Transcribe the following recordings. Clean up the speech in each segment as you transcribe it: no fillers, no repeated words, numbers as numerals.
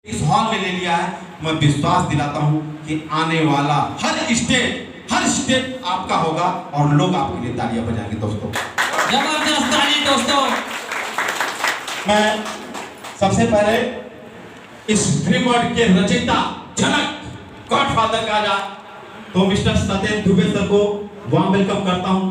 इस हॉल में ले लिया है। मैं विश्वास दिलाता हूं कि आने वाला हर स्टेप आपका होगा और लोग आपके लिए तालियां बजाएंगे। दोस्तों जबरदस्त ताली दोस्तों। मैं सबसे पहले इस ड्रीम वर्ल्ड के रचयिता झलक गॉडफादर का जा तो मिस्टर सत्येंद्र दुबे सर को वार्म वेलकम करता हूं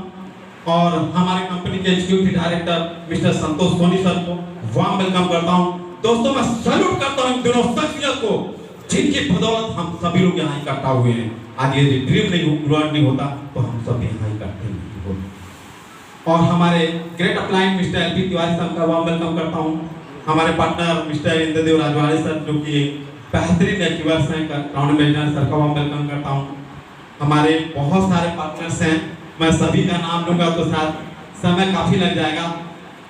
और हमारे कंपनी के एग्जीक्यूटिव डायरेक्टर मिस्टर संतोष सोनी सर को वार्म वेलकम करता हूं। दोस्तों मैं सैल्यूट करता हूं दोनों शख्सियत को जिनकी बदौलत हम सभी लोग यहाँ इकट्ठा हुए हैं। आज ये ड्रीम नहीं होता तो हम सब यहाँ इकट्ठे नहीं होते। और हमारे great upline mister LP Tiwari साहब का वार्म वेलकम करता हूँ। हमारे partner mister Indradev Rajwade sir जो कि बेहतरीन एक्टिवर्स हैं राउंड मेजर सर का वार्म वेलकम करता हूँ। हमारे बहुत सारे पार्टनर्स हैं, मैं सभी का नाम लूंगा तो शायद समय काफ़ी लग जाएगा।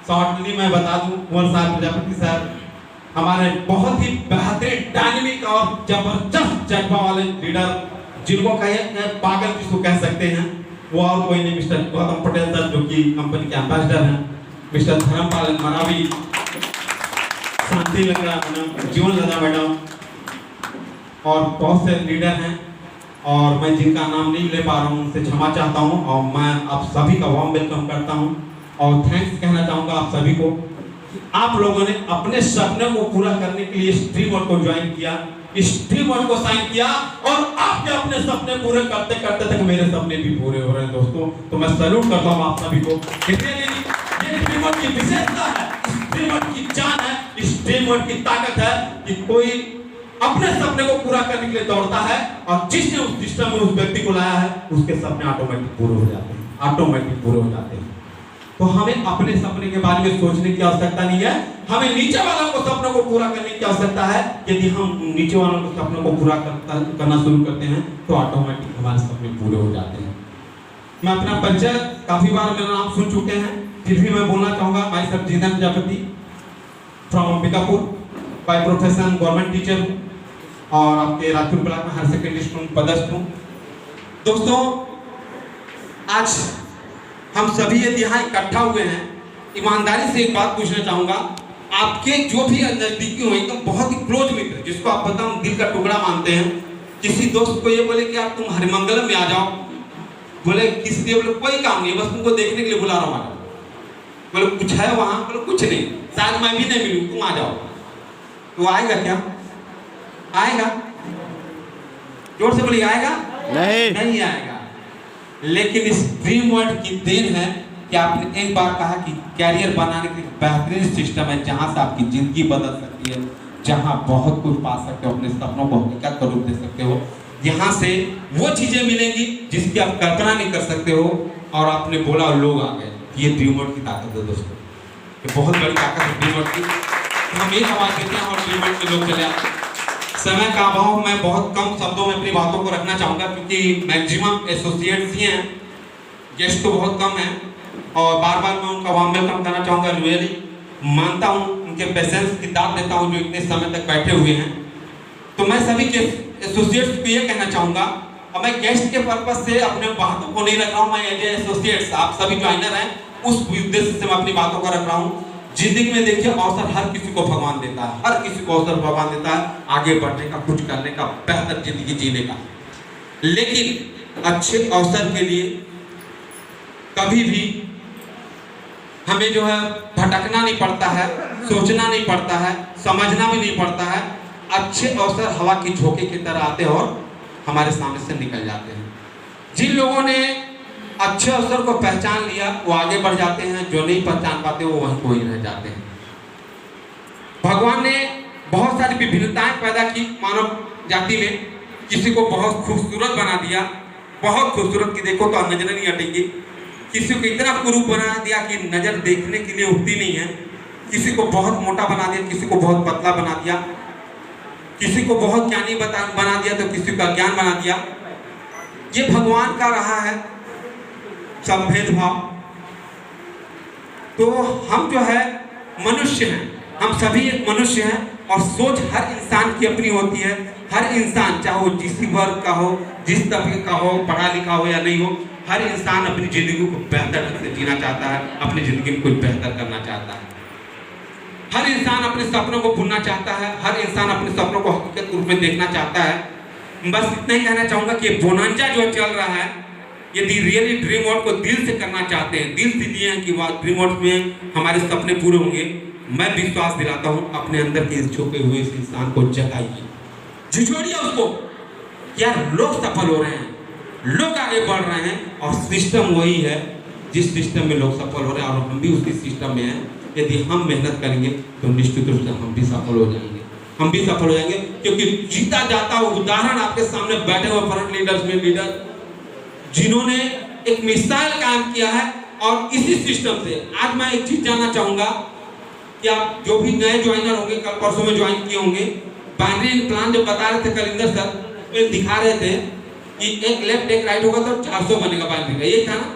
शॉर्टली मैं बता दूं कुंवर साहब प्रजापति सर हमारे बहुत ही बेहतरीन डायनेमिक और जबरदस्त जज्बा वाले लीडर जिनको कहे पागल जिसको कह सकते हैं वो और कोई नहीं मिस्टर गौतम पटेल सर जो कि कंपनी के एम्बेसडर हैं। मिस्टर धर्मपाल मरावी, शांति लंगड़ा मैडम, जीवन लदा मैडम और बहुत से लीडर हैं और मैं जिनका नाम नहीं ले पा रहा हूँ उनसे क्षमा चाहता हूँ और मैं आप सभी का वार्म वेलकम करता हूँ और थैंक्स कहना चाहूँगा आप सभी को। आप लोगों ने अपने सपने को पूरा करने के लिए इस ड्रीम वर्ल्ड को ज्वाइन किया, इस ड्रीम वर्ल्ड को साइन किया और आपके अपने सपने पूरे करते करते तक मेरे सपने भी पूरे हो रहे हैं। दोस्तों तो मैं सैल्यूट करता हूँ आप सभी को। ये ड्रीम वर्ल्ड की विशेषता है, इस ड्रीम वर्ल्ड की जान है, इस ड्रीम वर्ल्ड की ताकत है कि कोई अपने सपने को पूरा करने के लिए दौड़ता है और जिसने उस सिस्टम में उस व्यक्ति को लाया है उसके सपने ऑटोमेटिक पूरे हो जाते हैं। तो हमें अपने सपने के बारे में सोचने की आवश्यकता नहीं है, हमें नीचे वालों को सपनों को पूरा करने की आवश्यकता है। यदि हम नीचे वालों को सपनों को पूरा करना शुरू करते हैं तो ऑटोमेटिक हमारे सपने पूरे हो जाते हैं। मैं अपना परिचय काफी बार मेरा नाम सुन चुके हैं, फिर भी मैं बोलना चाहूंगा माई सब Jitan Prajapati from Ambikapur, by profession government teacher हूँ और आपके राजपुर ब्लॉक में हायर सेकेंडरी स्कूल पदस्थ हूँ। दोस्तों आज हम सभी यदि यहाँ इकट्ठा हुए हैं, ईमानदारी से एक बात पूछना चाहूंगा, आपके जो भी नजदीकी हो एकदम बहुत ही क्लोज मित्र जिसको आप बताओ दिल का टुकड़ा मानते हैं, किसी दोस्त को ये बोले कि आप तुम हरिमंगलम में आ जाओ, बोले किस लिए, बोले कोई काम नहीं बस तुमको देखने के लिए बुला रहा हूँ, बोले कुछ है वहाँ, बोले कुछ नहीं शायद मैं भी नहीं मिलूँ तुम आ जाओ, तो आएगा क्या? आएगा? जोर से बोलिए आएगा? नहीं आएगा। लेकिन इस ड्रीम वर्ल्ड की देन है कि आपने एक बार कहा कि कैरियर बनाने के लिए बेहतरीन सिस्टम है जहां से आपकी जिंदगी बदल सकती है, जहां बहुत कुछ पा सकते हो, अपने सपनों को हकीकत का रूप दे सकते हो, यहाँ से वो चीजें मिलेंगी जिसकी आप कल्पना नहीं कर सकते हो। और आपने बोला और लोग आ गए, ये ड्रीम वर्ल्ड की ताकत है दोस्तों, ये बहुत बड़ी ताकत है ड्रीम वर्ल्ड की। हम एक आवाज देते हैं और ड्रीम वर्ल्ड के लोग चले आते हैं। समय का अभाव, मैं बहुत कम शब्दों में अपनी बातों को रखना चाहूँगा क्योंकि मैक्सिमम एसोसिएट्स ही हैं, गेस्ट तो बहुत कम हैं और बार बार मैं उनका वार्म वेलकम करना चाहूँगा। रियली मानता हूँ उनके पेशेंस की दाद देता हूँ जो इतने समय तक बैठे हुए हैं। तो मैं सभी के एसोसिएट्स को ये कहना चाहूँगा और मैं गेस्ट के पर्पज से अपने बातों को नहीं रख रहा हूँ, मैं एज एसोसिएट्स आप सभी ज्वाइनर हैं उस उद्देश्य से मैं अपनी बातों को रख रहा हूँ। जिंदगी में देखिए अवसर हर किसी को भगवान देता है, हर किसी को अवसर भगवान देता है आगे बढ़ने का, कुछ करने का, बेहतर जिंदगी जीने का। लेकिन अच्छे अवसर के लिए कभी भी हमें जो है भटकना नहीं पड़ता है, सोचना नहीं पड़ता है, समझना भी नहीं पड़ता है। अच्छे अवसर हवा की झोंके की तरह आते हैं और हमारे सामने से निकल जाते हैं। जिन लोगों ने अच्छे अवसर को पहचान लिया वो आगे बढ़ जाते हैं, जो नहीं पहचान पाते वो वहीं को ही रह जाते हैं। भगवान ने बहुत सारी विभिन्नताएं पैदा की मानव जाति में, किसी को बहुत खूबसूरत बना दिया, बहुत खूबसूरत की देखो तो नजर नहीं हटेगी, किसी को इतना कुरूप बना दिया कि नजर देखने के लिए उठती नहीं है, किसी को बहुत मोटा बना दिया, किसी को बहुत पतला बना दिया, किसी को बहुत ज्ञानी बना दिया तो किसी का ज्ञान बना दिया। ये भगवान का रहा है सब भेदभाव। तो हम जो है मनुष्य हैं, हम सभी एक मनुष्य हैं और सोच हर इंसान की अपनी होती है। हर इंसान चाहे वो जिस वर्ग का हो, जिस तबके का हो, पढ़ा लिखा हो या नहीं हो, हर इंसान अपनी जिंदगी को बेहतर ढंग से जीना चाहता है, अपनी जिंदगी में कुछ बेहतर करना चाहता है। हर इंसान अपने सपनों को भूलना चाहता है, हर इंसान अपने सपनों को हकीकत रूप में देखना चाहता है। बस इतना ही कहना चाहूँगा कि बोनांजा जो चल रहा है, यदि रियली ड्रीम वर्क को दिल से करना चाहते हैं, दिल से लिए हैं कि वह ड्रीम वर्क में हमारे सपने पूरे होंगे, मैं विश्वास दिलाता हूँ अपने अंदर के इस छुपे हुए इस इंसान को जगाइए, झिझोड़िए उसको। यार लोग सफल हो रहे हैं, लोग आगे बढ़ रहे हैं और सिस्टम वही है जिस सिस्टम में लोग सफल हो रहे हैं और हम भी उसी सिस्टम में हैं। यदि हम मेहनत करेंगे तो निश्चित रूप से हम भी सफल हो जाएंगे, हम भी सफल हो जाएंगे। क्योंकि जीता जाता उदाहरण आपके सामने बैठे हुए फ्रंट लीडर्स में लीडर जिन्होंने एक मिसाइल काम किया है। और इसी सिस्टम से आज मैं एक चीज जानना चाहूंगा कि आप जो भी नए ज्वाइनर होंगे, कल परसों में ज्वाइन किए होंगे, बाइनरी प्लान जो बता रहे थे कलिंदर सर, वे दिखा रहे थे कि एक लेफ्ट एक राइट होगा तो 400 बनेगा बाइनरी का, ये था ना?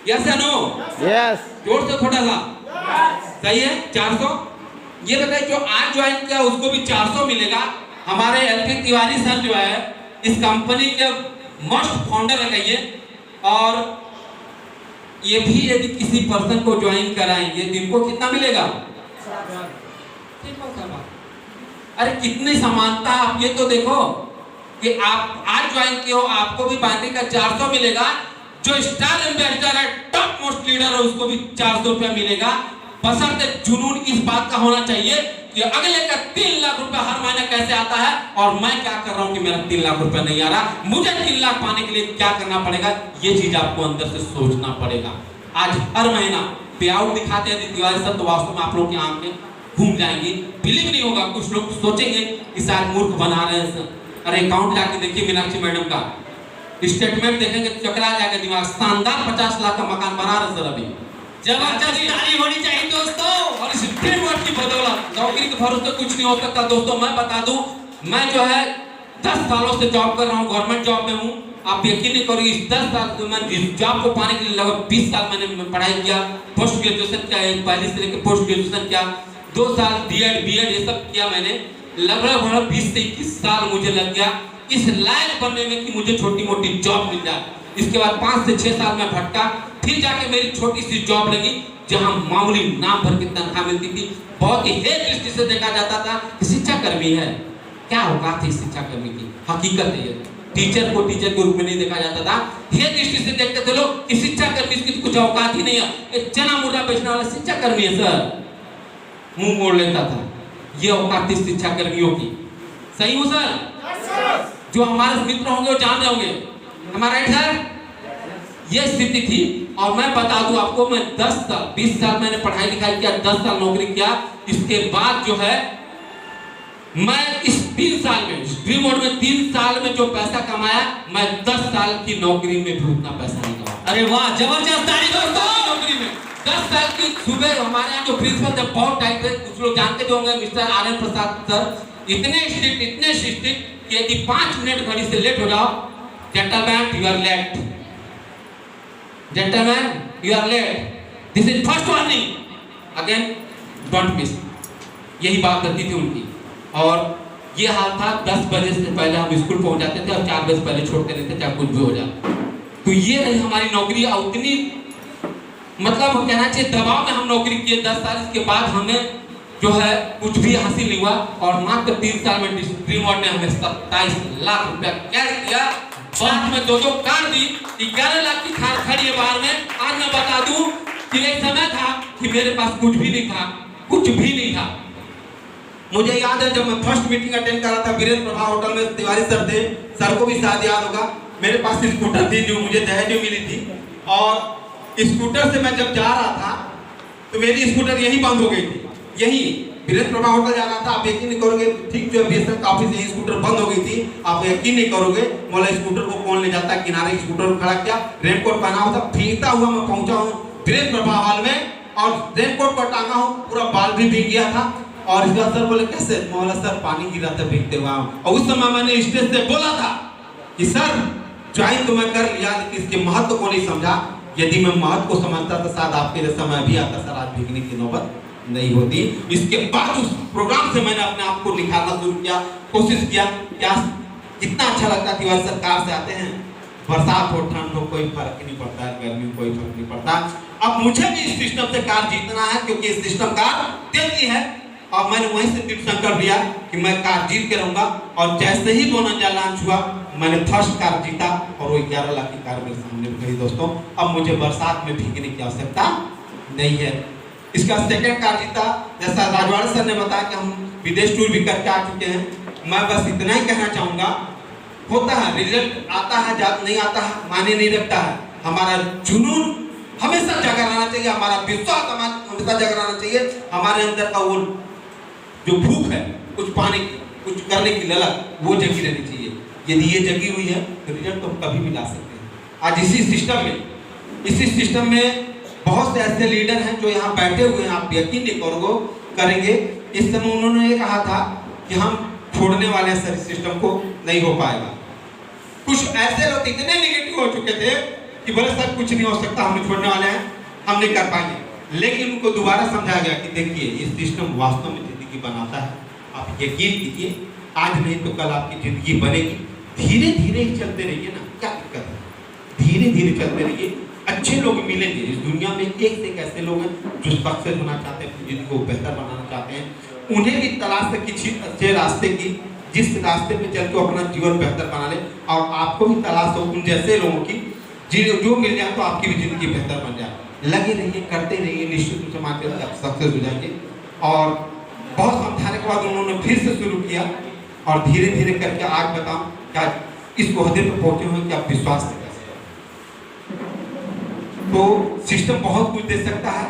यस या नो? यस। जोर से थोड़ा सा। सही है 400। ये बताइए जो आज ज्वाइन किया उसको भी 400 मिलेगा। हमारे एलपी तिवारी सर जो है इस कंपनी के मस्ट फाउंडर है कहिए, और ये भी यदि किसी पर्सन को ज्वाइन कराएंगे तो इनको कितना मिलेगा? अरे कितनी समानता, आप ये तो देखो कि आप आज ज्वाइन किए हो, आपको भी बाइनरी का 400 मिलेगा। जो स्टार एम्बेसडर है, टॉप मोस्ट लीडर है, उसको भी 400 रुपया मिलेगा। बशर्ते जुनून इस बात का होना चाहिए कि अगले का 3 लाख रुपया हर महीने कैसे आता है और मैं क्या कर रहा हूं कि मेरा 3 लाख रुपया नहीं आ रहा, मुझे 3 लाख पाने के लिए क्या करना पड़ेगा, ये चीज आपको अंदर से सोचना पड़ेगा। आज हर महीना पे आउट दिखाते हैं तिवारी सर, तो वास्तव में आप लोग की आंखें घूम जाएंगी, बिलीव नहीं होगा। कुछ लोग सोचेंगे कि शायद मूर्ख बना रहे हैं। अरे अकाउंट जाके देखिए मीनाक्षी मैडम का स्टेटमेंट देखेंगे तो चकरा जाएगा दिमाग। शानदार 50 लाख का मकान बना रहे सर अभी। जबरदस्त ताली होनी चाहिए दोस्तों। और इस ड्रीम वर्क की बदौलत नौकरी के भरोसे कुछ नहीं हो सकता दोस्तों। मैं बता दूं, मैं जो है 10 सालों से जॉब कर रहा हूं, गवर्नमेंट जॉब में हूं। आप यकीन नहीं करोगे, इस 10 साल में मैं इस जॉब को पाने के लिए लगभग 20 साल मैंने पढ़ाई किया, पोस्ट ग्रेजुएशन किया, पहले से लेकर पोस्ट ग्रेजुएशन किया, 2 साल बीएड ये सब किया मैंने। लगभग 20 से 21 साल मुझे लग गया इस लायक बनने में कि मुझे छोटी मोटी जॉब मिल जाए। इसके बाद 5 से 6 साल में भटका, फिर जाके मेरी छोटी सी जॉब लगी जहां मामूली नाम भर की तनख्वाह मिलती थी। बहुत ही हेय दृष्टि से देखा जाता था कि शिक्षा कर्मी है, क्या औकात थी शिक्षा कर्मी की। हकीकत है ये, टीचर को टीचर के रूप में नहीं देखा जाता था, हेय दृष्टि से देखते थे लोग कि शिक्षा कर्मी की कुछ औकात ही नहीं है, एक चना मुर्गा बेचने वाला शिक्षा कर्मी है सर, मुंह मोड़ लेता था। ये औकात थी शिक्षा कर्मियों की। सही हूं सर? जो हमारे मित्र होंगे वो जान रहे होंगे, हमारा राइट सर? ये स्थिति थी। और मैं बता दूं आपको, मैं 10 साल 20 साल मैंने पढ़ाई लिखाई किया, 10 साल नौकरी किया। इसके बाद जो है मैं इस 3 साल में ड्रीम वर्क में 3 साल में जो पैसा कमाया, मैं 10 साल की नौकरी में भी उतना पैसा नहीं कमाया। अरे वाह, जबरदस्त ताली दोस्तों। नौकरी में 10 साल की सुबह हमारे यहाँ जो प्रिंसिपल थे बहुत टाइट थे, कुछ लोग जानते भी होंगे, मिस्टर आर.एन. प्रसाद सर, इतने स्ट्रिक्ट कि यदि 5 मिनट घड़ी से लेट हो जाओ, gentleman you are late, gentleman you are late, this is first warning, again don't miss. यही बात रहती थी उनकी। और ये हाल था, 10 बजे से पहले हम स्कूल पहुंच जाते थे और 4 बजे पहले छोड़ते रहते, चाहे कुछ भी हो जाए। तो ये रही हमारी नौकरी। और उतनी मतलब कहना चाहिए दबाव में हम नौकरी किए 10 साल। इसके बाद हमें जो है कुछ भी हासिल नहीं हुआ और मात्र 3 साल में ड्रीम वर्क ने हमें 27 लाख रुपया कैश दिया। साथ में 2 कार दी, 11 लाख की कार खड़ी है बाहर में। आज मैं बता दूं कि एक समय था कि मेरे पास कुछ भी नहीं था, कुछ भी नहीं था। मुझे याद है जब मैं फर्स्ट मीटिंग अटेंड कर रहा था वीरेंद्र प्रभा होटल में, तिवारी सर थे, सर को भी शायद याद होगा। मेरे पास स्कूटर थी जो मुझे दहेज में मिली थी, और स्कूटर से मैं जब जा रहा था तो मेरी स्कूटर यही बंद हो गई थी। यही वीरेंद्र प्रभा होटल जा रहा था, आप यकीन नहीं करोगे, ठीक जो बीएसएफ का ऑफिस यही स्कूटर बंद हो गई थी। आप यकीन नहीं करोगे, बोला स्कूटर को कौन ले जाता है, किनारे स्कूटर को खड़ा किया, रेनकोट पहना हुआ था, भीगता हुआ मैं पहुंचा हूँ वीरेंद्र प्रभा हॉल में और रेनकोट को टांगा हूँ, पूरा बाल भी भीग गया था। और इस बार सर बोले कैसे? बोला सर पानी गिरा था भीगते हुआ। और उस समय मैंने स्टेज से बोला था कि सर ज्वाइन तो मैं कर लिया, लेकिन इसके महत्व को नहीं समझा। यदि मैं महत्व को समझता तो शायद आपके लिए समय भी आता सर, आज भीगने की नौबत नहीं होती। इसके बाद उस प्रोग्राम से मैंने अपने आप को निखारना शुरू किया, कोशिश किया। क्या कितना अच्छा लगता थी, वह सरकार से आते हैं, बरसात हो ठंड हो कोई फर्क नहीं पड़ता है, गर्मी में कोई फर्क नहीं पड़ता। अब मुझे भी इस सिस्टम से कार जीतना है, क्योंकि इस सिस्टम कार देती है। और मैंने वहीं से दृढ़ संकल्प लिया कि मैं कार जीत के रहूंगा। और जैसे ही बोनंजा लॉन्च हुआ, मैंने फर्स्ट कार जीता और वो 11 लाख की कार मेरे सामने खड़ी दोस्तों। अब मुझे बरसात में भीगने की आवश्यकता नहीं है। इसका सेकंड कार जीता, जैसा राजवाड़े सर ने बताया कि हम विदेश टूर भी करके आ चुके हैं। मैं बस इतना ही कहना चाहूंगा, होता है रिजल्ट आता है, जात नहीं आता है, माने नहीं रखता है। हमारा जुनून हमेशा जगा रहना चाहिए, हमारा विश्वास हमेशा जगा रहना चाहिए। हमारे अंदर का वो जो भूख है कुछ पाने की, कुछ करने की ललक, वो जगी रहनी चाहिए। यदि ये जगी हुई है तो रिजल्ट तो हम कभी भी ला सकते हैं। आज इसी सिस्टम में बहुत से ऐसे लीडर हैं जो यहाँ बैठे हुए हैं, आप यकीन नहीं करेंगे। इस समय उन्होंने ये कहा था कि हम छोड़ने वाले हैं सर, इस सिस्टम को नहीं हो पाएगा। कुछ ऐसे लोग इतने निगेटिव हो चुके थे कि बोले सर कुछ नहीं हो सकता, हम छोड़ने वाले हैं, हम नहीं कर पाएंगे। लेकिन उनको दोबारा समझाया गया कि देखिए ये सिस्टम वास्तव में जिंदगी बनाता है। आप यकीन कीजिए, आज नहीं तो कल आपकी जिंदगी बनेगी। धीरे धीरे ही चलते रहिए ना, क्या दिक्कत है, धीरे धीरे चलते रहिए। अच्छे लोग मिलेंगे इस दुनिया में, एक से एक ऐसे लोग हैं जो सक्सेस होना चाहते हैं, जिंदगी को बेहतर बनाना चाहते हैं। उन्हें भी तलाश है किसी अच्छे रास्ते की, जिस रास्ते पे चल के अपना जीवन बेहतर बना ले। और आपको भी तलाश हो उन जैसे लोगों की जो मिल जाए तो आपकी भी जिंदगी बेहतर बन जाए। लगे रहिए, करते रहिए, निश्चित रूप से मानते आप सक्सेस हो जाएंगे। और बहुत समझाने के बाद उन्होंने फिर से शुरू किया और धीरे धीरे करके आज बताऊं क्या इस ओहदे पर पहुंचे हुए कि आप विश्वास से तो सिस्टम बहुत कुछ दे सकता है।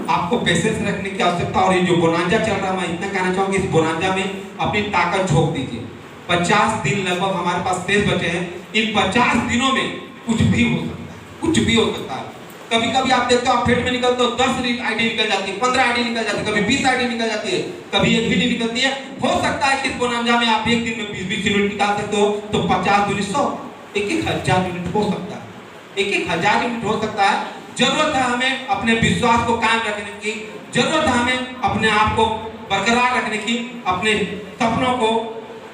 आपको पेशेंस रखने की आवश्यकता। और ये जो बोनांजा चल रहा है, मैं इतना कहना चाहूंगा, इस बोनांजा में अपनी ताकत झोंक दीजिए। 50 दिन लगभग हमारे पास शेष बचे हैं। इन 50 दिनों में कुछ भी हो सकता है, कुछ भी हो सकता है। कभी कभी आप देखते हो, आप फेट में निकलते हो, 10 आईडी निकल जाती है, 15 आईडी निकल जाती है, कभी 20 आईडी निकल जाती है, कभी एक भी नहीं निकलती है। हो सकता है कि इस बोनांजा में आप एक दिन में 20-20 यूनिट निकाल सकते हो, तो 50 दूनी 100, 1,000 यूनिट हो सकता है, 1,000 यूनिट हो सकता है। जरूरत है हमें अपने विश्वास को कायम रखने की, जरूरत है हमें अपने आप को बरकरार रखने की, अपने सपनों को,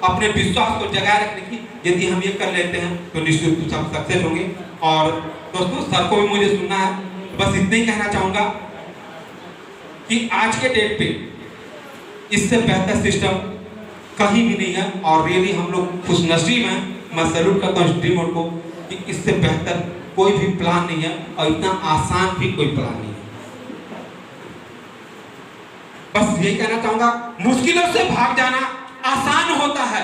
अपने विश्वास को जगाए रखने की। यदि हम ये कर लेते हैं तो निश्चित रूप से हम सक्सेस होंगे। और दोस्तों, सर को भी मुझे सुनना है, बस इतना ही कहना चाहूंगा कि आज के डेट पे इससे बेहतर सिस्टम कहीं भी नहीं है। और रियली हम लोग खुशनसीब हैं। मैं सैल्यूट करता हूँ ड्रीम को कि इससे बेहतर कोई भी प्लान नहीं है और इतना आसान भी कोई प्लान नहीं है। बस यही कहना चाहूंगा, मुश्किलों से भाग जाना आसान होता है,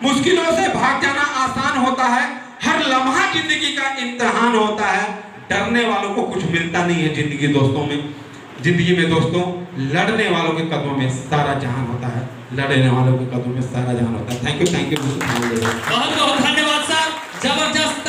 मुश्किलों से भाग जाना आसान होता है। हर लम्हा जिंदगी का इम्तिहान होता है। डरने वालों को कुछ मिलता नहीं है जिंदगी में दोस्तों, लड़ने वालों के कदमों में सारा जहान होता है, लड़ने वालों के कदमों में सारा जहान होता है। थैंक यू बहुत बहुत धन्यवाद सर, जबरदस्त